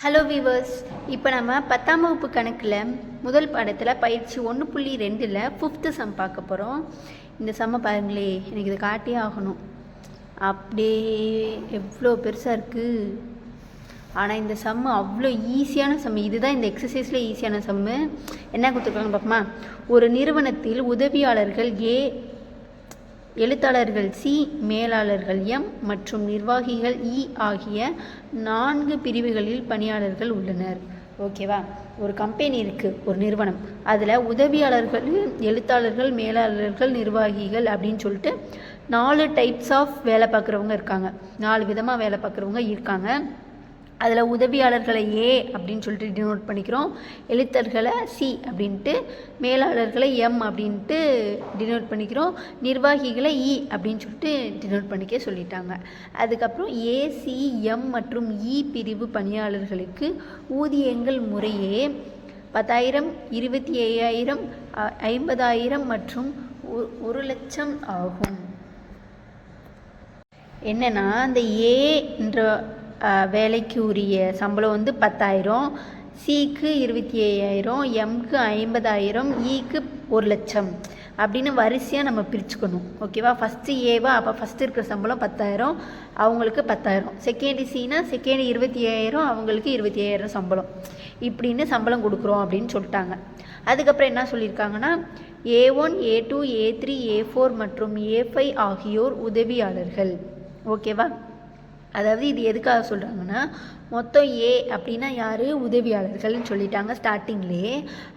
Hello viewers, இப்போ நம்ம 10ஆம் வகுப்பு கணக்கில் முதல் பாடத்தில் பயிற்சி 1.2ல் 5th சம் பார்க்க போகிறோம். இந்த சம்மை பாருங்களே, எனக்கு இதை காட்டியே ஆகணும். அப்படியே எவ்வளோ பெருசாக இருக்குது. ஆனால் இந்த சம்மு அவ்வளோ ஈஸியான சம்மு. இதுதான் இந்த எக்ஸசைஸில் ஈஸியான சம்மு. என்ன கொடுத்துருக்காங்க பார்ப்போமா? ஒரு நிறுவனத்தில் உதவியாளர்கள் ஏ, எழுத்தாளர்கள் சி, மேலாளர்கள் எம் மற்றும் நிர்வாகிகள் இ ஆகிய 4 பிரிவுகளில் பணியாளர்கள் உள்ளனர். ஓகேவா? ஒரு கம்பெனி இருக்குது, ஒரு நிறுவனம். அதில் உதவியாளர்கள், எழுத்தாளர்கள், மேலாளர்கள், நிர்வாகிகள் அப்படின்னு சொல்லிட்டு 4 டைப்ஸ் ஆஃப் வேலை பார்க்குறவங்க இருக்காங்க. 4 விதமாக வேலை பார்க்குறவங்க இருக்காங்க. அதில் உதவியாளர்களை ஏ அப்படின்னு சொல்லிட்டு டினோட் பண்ணிக்கிறோம், எழுத்தர்களை சி அப்படின்ட்டு, மேலாளர்களை எம் அப்படின்ட்டு டினோட் பண்ணிக்கிறோம், நிர்வாகிகளை இ அப்படின்னு சொல்லிட்டு டினோட் பண்ணிக்க சொல்லிட்டாங்க. அதுக்கப்புறம் ஏசிஎம் மற்றும் இ பிரிவு பணியாளர்களுக்கு ஊதியங்கள் முறையே 10,000, 25,000, 50,000 மற்றும் 1,00,000 ஆகும். என்னென்னா, அந்த ஏ என்ற வேலைக்கு உரிய சம்பளம் 10,000, சிக்கு 25,000, எம்க்கு 50,000, இக்கு 1,00,000 அப்படின்னு வரிசையாக நம்ம பிரிச்சுக்கணும். ஓகேவா? ஃபஸ்ட்டு ஏவா, அப்போ ஃபஸ்ட்டு இருக்கிற சம்பளம் 10,000, அவங்களுக்கு 10,000. செகண்டு சினா செகண்டு 25,000, அவங்களுக்கு 25,000 சம்பளம். இப்படின்னு சம்பளம் கொடுக்குறோம் அப்படின்னு சொல்லிட்டாங்க. அதுக்கப்புறம் என்ன சொல்லியிருக்காங்கன்னா, A1, A2, A3, A4 மற்றும் A5 ஆகியோர் உதவியாளர்கள். ஓகேவா? அதாவது இது எதுக்காக சொல்கிறாங்கன்னா, மொத்தம் ஏ அப்படின்னா யார்? உதவியாளர்கள்னு சொல்லிட்டாங்க. ஸ்டார்டிங்லேயே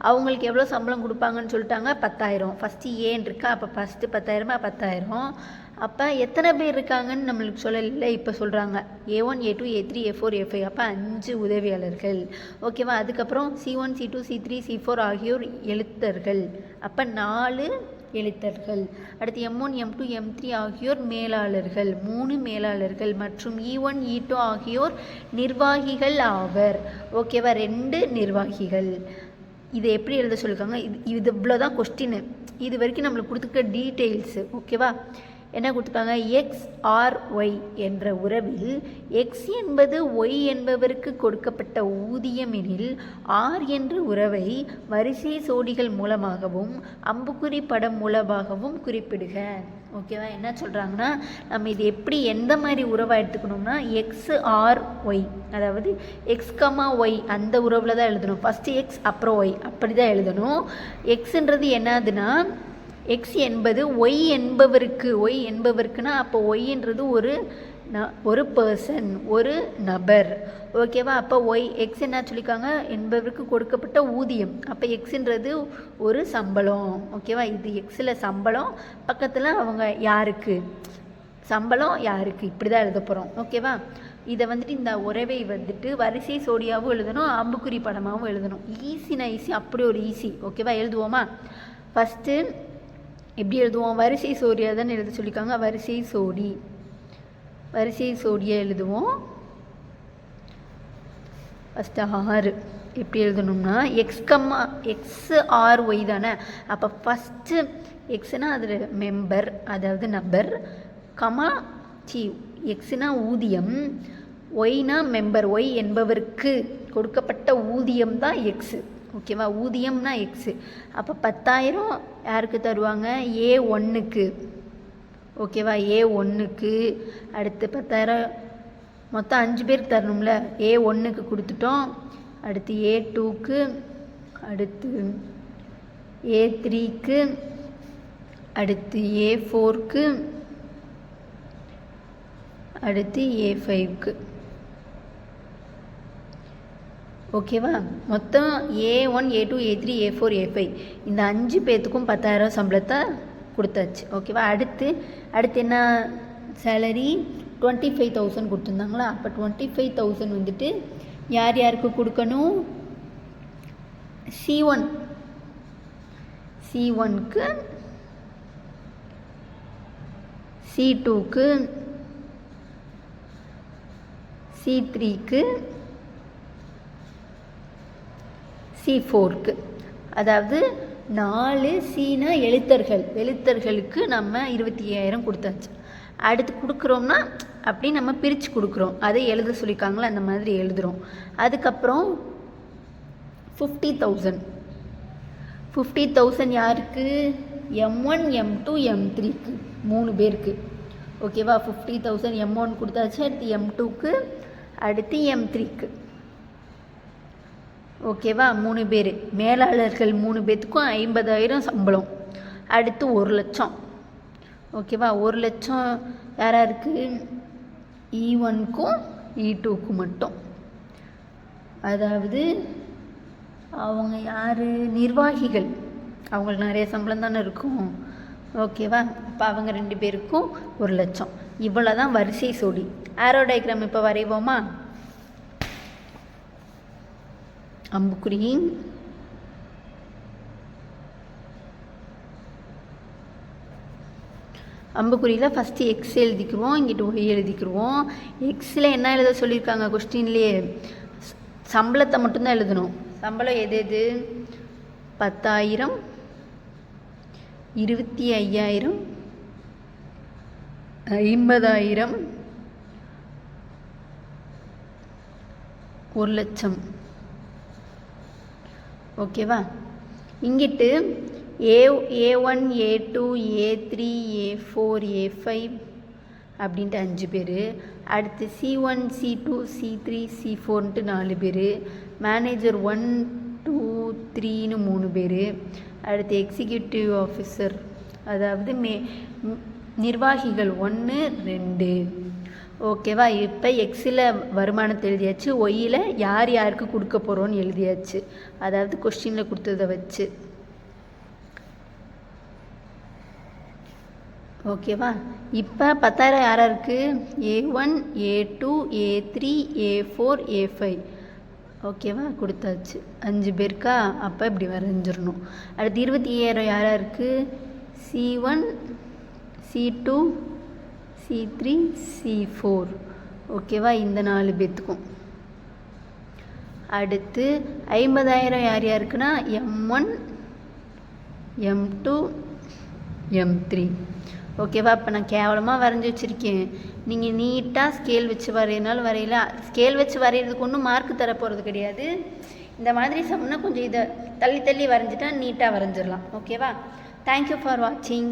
அவங்களுக்கு எவ்வளோ சம்பளம் கொடுப்பாங்கன்னு சொல்லிட்டாங்க? 10,000. ஃபஸ்ட்டு ஏன்னு இருக்கா, அப்போ ஃபஸ்ட்டு 10,000, 10,000. அப்போ எத்தனை பேர் இருக்காங்கன்னு நம்மளுக்கு சொல்லலை, இப்போ சொல்கிறாங்க. A1, A2, A3, A4, A5. அப்போ 5 உதவியாளர்கள். ஓகேவா? அதுக்கப்புறம் C1, C2, C3, C4 ஆகியோர் எழுத்தர்கள். அப்போ 4 எழுத்தர்கள். அடுத்து M1, M2, M3 ஆகியோர் மேலாளர்கள், 3 மேலாளர்கள் மற்றும் E1, E2 ஆகியோர் நிர்வாகிகள் ஆவர். ஓகேவா? 2 நிர்வாகிகள். இதை எப்படி எழுத சொல்லியிருக்காங்க? இது இவ்வளோதான் கொஸ்டின். இது வரைக்கும் நம்மளுக்கு கொடுத்துருக்க டீட்டெயில்ஸு. ஓகேவா? என்ன கொடுத்துருக்காங்க? எக்ஸ் ஆர் ஒய் என்ற உறவில் எக்ஸ் என்பது ஒய் என்பவருக்கு கொடுக்கப்பட்ட ஊதியம் எனில் ஆர் என்ற உறவை வரிசை சோடிகள் மூலமாகவும் அம்புக்குறி படம் மூலமாகவும் குறிப்பிடுக. ஓகேவா? என்ன சொல்கிறாங்கன்னா, நம்ம இது எப்படி எந்த மாதிரி உறவாக எடுத்துக்கணும்னா, எக்ஸ் ஆர் ஒய், அதாவது எக்ஸ் கமா ஒய் அந்த உறவில் தான் எழுதணும். ஃபஸ்ட்டு எக்ஸ் அப்புறம் ஒய், அப்படி தான் எழுதணும். எக்ஸுன்றது என்னதுன்னா, எக்ஸ் என்பது ஒய் என்பவருக்கு, ஒய் என்பவருக்குன்னா அப்போ ஒய்ன்றது ஒரு பர்சன், ஒரு நபர். ஓகேவா? அப்போ ஒய் எக்ஸ் என்ன சொல்லியிருக்காங்க? என்பவருக்கு கொடுக்கப்பட்ட ஊதியம். அப்போ எக்ஸுன்றது ஒரு சம்பளம். ஓகேவா? இது எக்ஸில் சம்பளம், பக்கத்தில் அவங்க யாருக்கு சம்பளம், யாருக்கு, இப்படி தான் எழுத போகிறோம். ஓகேவா? இதை இந்த உறவை வரிசை சோடியாகவும் எழுதணும், அம்புக்குறி படமாகவும் எழுதணும். ஈஸினா ஈஸி, அப்படி ஒரு ஈஸி. ஓகேவா? எழுதுவோமா? ஃபஸ்ட்டு எப்படி எழுதுவோம்? வரிசை சோடியாக தானே எழுத சொல்லியிருக்காங்க. வரிசை சோடியை எழுதுவோம். ஃபஸ்ட்டு 6 எப்படி எழுதணும்னா, எக்ஸ் ஆர் ஒய் தானே. அப்போ ஃபஸ்ட்டு எக்ஸ்னால் அது மெம்பர், அதாவது நபர், எக்ஸ்னா ஊதியம், ஒய்னா மெம்பர், ஒய் என்பவருக்கு கொடுக்கப்பட்ட ஊதியம் தான் எக்ஸு. ஓகேவா? ஊதியம்னா எக்ஸு. அப்போ 10,000 யாருக்கு தருவாங்க? A1க்கு. ஓகேவா? A1க்கு. அடுத்து 10,000 மொத்தம் 5 பேருக்கு தரணும்ல. A1க்கு கொடுத்துட்டோம். அடுத்து A2க்கு, அடுத்து A3க்கு, அடுத்து A4க்கு, அடுத்து A5க்கு. ஓகேவா? மொத்தம் A1, A2, A3, A4, A5 இந்த 5 பேர்த்துக்கும் 10,000 சம்பளத்தை கொடுத்தாச்சு. ஓகேவா? அடுத்து என்ன சேலரி? 25,000 கொடுத்துருந்தாங்களா? அப்போ 25,000 யார் யாருக்கு கொடுக்கணும்? C1க்கு, C2க்கு, C3க்கு, C4க்கு. அதாவது 4 சீனா எழுத்தர்களுக்கு நம்ம 25,000 கொடுத்தாச்சு. அடுத்து கொடுக்குறோம்னா அப்படி நம்ம பிரித்து கொடுக்குறோம். அதை எழுத சொல்லியிருக்காங்களா அந்த மாதிரி எழுதுகிறோம். அதுக்கப்புறம் 50,000 யாருக்கு? M1 M2 M3க்கு 3 பேருக்கு. ஓகேவா? 50,000 M1 கொடுத்தாச்சு, அடுத்து M2க்கு, அடுத்து M3க்கு. ஓகேவா? 3 பேர் மேலாளர்கள் 3 பேர்த்துக்கும் 50,000 சம்பளம். அடுத்து 1,00,000. ஓகேவா? 1,00,000 யாராருக்கு? E1க்கும் E2க்கும் மட்டும். அதாவது அவங்க யார்? நிர்வாகிகள். அவங்களுக்கு நிறைய சம்பளம் தானே இருக்கும். ஓகேவா? இப்போ அவங்க 2 பேருக்கும் 1,00,000. இவ்வளோ தான் வரிசை சோடி. ஆரோ டயக்ராம் இப்போ வரைவோமா? அம்புக்குறி, அம்புக்குறியில் ஃபஸ்ட்டு எக்ஸ் எழுதிக்குருவோம், இங்கிட்டு ஒய் எழுதிக்குருவோம். எக்ஸில் என்ன எழுத சொல்லியிருக்காங்க கொஸ்டின்லேயே? சம்பளத்தை மட்டும்தான் எழுதணும். சம்பளம் எது எது? 10,000, 25,000, 50,000, 1,00,000. ஓகேவா? இங்கிட்டு A1 A2 A3 A4 A5 அப்படின்ட்டு 5 பேர். அடுத்து C1 C2 C3 C4ன்ட்டு 4 பேர். மேனேஜர் 1 2 3ன்னு 3 பேர். அடுத்து எக்ஸிக்யூட்டிவ் ஆஃபீஸர், அதாவது நிர்வாகிகள் 1 2. ஓகேவா? இப்போ எக்ஸில் வருமானத்தை எழுதியாச்சு, ஒய்யில் யார் யாருக்கு கொடுக்க போகிறோன்னு எழுதியாச்சு, அதாவது கொஸ்டினில் கொடுத்ததை வச்சு. ஓகேவா? இப்போ 10,000 யாராருக்கு? A1 A2 A3 A4 A5. ஓகேவா? கொடுத்தாச்சு. 5 பேருக்கா? அப்போ இப்படி வரைஞ்சிடணும். அடுத்து 25,000 யாராருக்கு? C1 C2 C3 C4. ஓகேவா? இந்த 4 பேர்த்துக்கும். அடுத்து 50,000 யார் யாருக்குன்னா M1 M2 M3. ஓகேவா? இப்போ நான் கேவலமாக வரைஞ்சி வச்சுருக்கேன். நீங்கள் நீட்டாக ஸ்கேல் வச்சு வரையினாலும் வரையில. ஸ்கேல் வச்சு வரைகிறதுக்கு ஒன்றும் மார்க் தர போகிறது கிடையாது. இந்த மாதிரி சம்னா கொஞ்சம் இதை தள்ளி தள்ளி வரைஞ்சிட்டா நீட்டாக வரைஞ்சிடலாம். ஓகேவா? தேங்க்யூ ஃபார் வாட்சிங்.